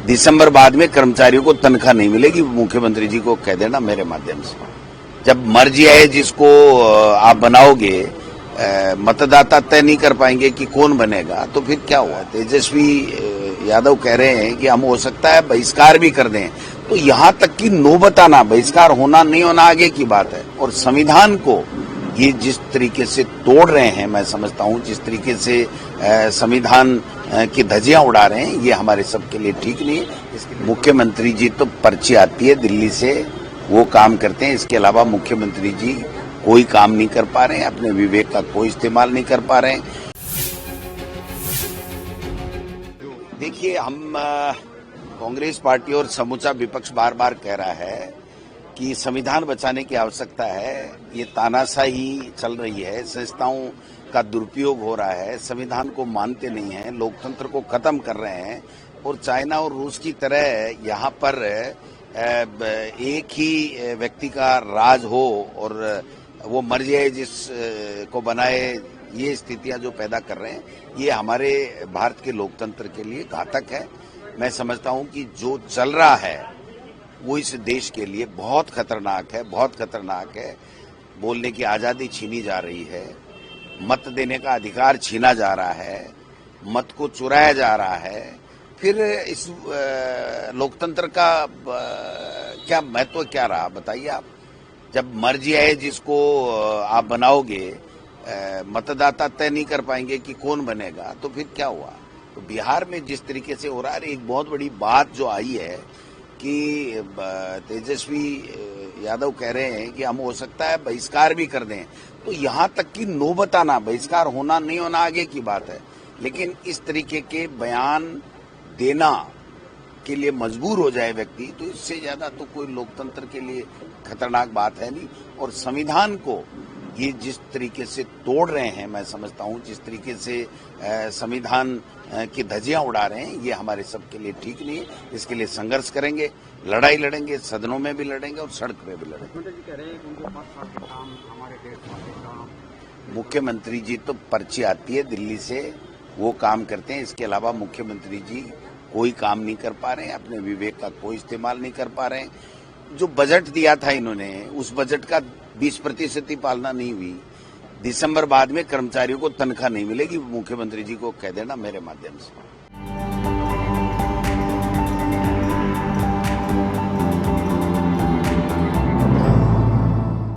दिसंबर बाद में कर्मचारियों को तनख्वाह नहीं मिलेगी, मुख्यमंत्री जी को कह देना मेरे माध्यम से। जब मर्जी आए जिसको आप बनाओगे, मतदाता तय नहीं कर पाएंगे कि कौन बनेगा, तो फिर क्या हुआ। तेजस्वी यादव कह रहे हैं कि हम हो सकता है बहिष्कार भी कर दें, तो यहां तक कि नौबत आना, बहिष्कार होना नहीं होना आगे की बात है। और संविधान को ये जिस तरीके से तोड़ रहे हैं, मैं समझता हूं जिस तरीके से संविधान की धज्जियां उड़ा रहे हैं, ये हमारे सबके लिए ठीक नहीं है। मुख्यमंत्री जी तो पर्ची आती है दिल्ली से, वो काम करते हैं। इसके अलावा मुख्यमंत्री जी कोई काम नहीं कर पा रहे हैं, अपने विवेक का कोई इस्तेमाल नहीं कर पा रहे हैं। देखिए, हम कांग्रेस पार्टी और समूचा विपक्ष बार बार कह रहा है कि संविधान बचाने की आवश्यकता है। ये तानाशाही चल रही है, संस्थाओं का दुरुपयोग हो रहा है, संविधान को मानते नहीं हैं, लोकतंत्र को खत्म कर रहे हैं। और चाइना और रूस की तरह यहाँ पर एक ही व्यक्ति का राज हो और वो मर जाए जिस को बनाए, ये स्थितियां जो पैदा कर रहे हैं, ये हमारे भारत के लोकतंत्र के लिए घातक है। मैं समझता हूं कि जो चल रहा है वो इस देश के लिए बहुत खतरनाक है, बहुत खतरनाक है। बोलने की आजादी छीनी जा रही है, मत देने का अधिकार छीना जा रहा है, मत को चुराया जा रहा है। फिर इस लोकतंत्र का क्या महत्व क्या रहा, बताइए आप। जब मर्जी आए जिसको आप बनाओगे, मतदाता तय नहीं कर पाएंगे कि कौन बनेगा, तो फिर क्या हुआ। तो बिहार में जिस तरीके से हो रहा है, एक बहुत बड़ी बात जो आई है कि तेजस्वी यादव कह रहे हैं कि हम हो सकता है बहिष्कार भी कर दें, तो यहां तक कि नौबत आना, बहिष्कार होना नहीं होना आगे की बात है। लेकिन इस तरीके के बयान देना के लिए मजबूर हो जाए व्यक्ति, तो इससे ज्यादा तो कोई लोकतंत्र के लिए खतरनाक बात है नहीं। और संविधान को ये जिस तरीके से तोड़ रहे हैं, मैं समझता हूं जिस तरीके से संविधान की धज्जियां उड़ा रहे हैं, ये हमारे सबके लिए ठीक नहीं है। इसके लिए संघर्ष करेंगे, लड़ाई लड़ेंगे, सदनों में भी लड़ेंगे और सड़क पे भी लड़ेंगे। मुख्यमंत्री जी तो पर्ची आती है दिल्ली से, वो काम करते हैं। इसके अलावा मुख्यमंत्री जी कोई काम नहीं कर पा रहे हैं, अपने विवेक का कोई इस्तेमाल नहीं कर पा रहे हैं। जो बजट दिया था इन्होंने, उस बजट का 20% ही पालना नहीं हुई। दिसंबर बाद में कर्मचारियों को तनख्वाह नहीं मिलेगी, मुख्यमंत्री जी को कह देना मेरे माध्यम से।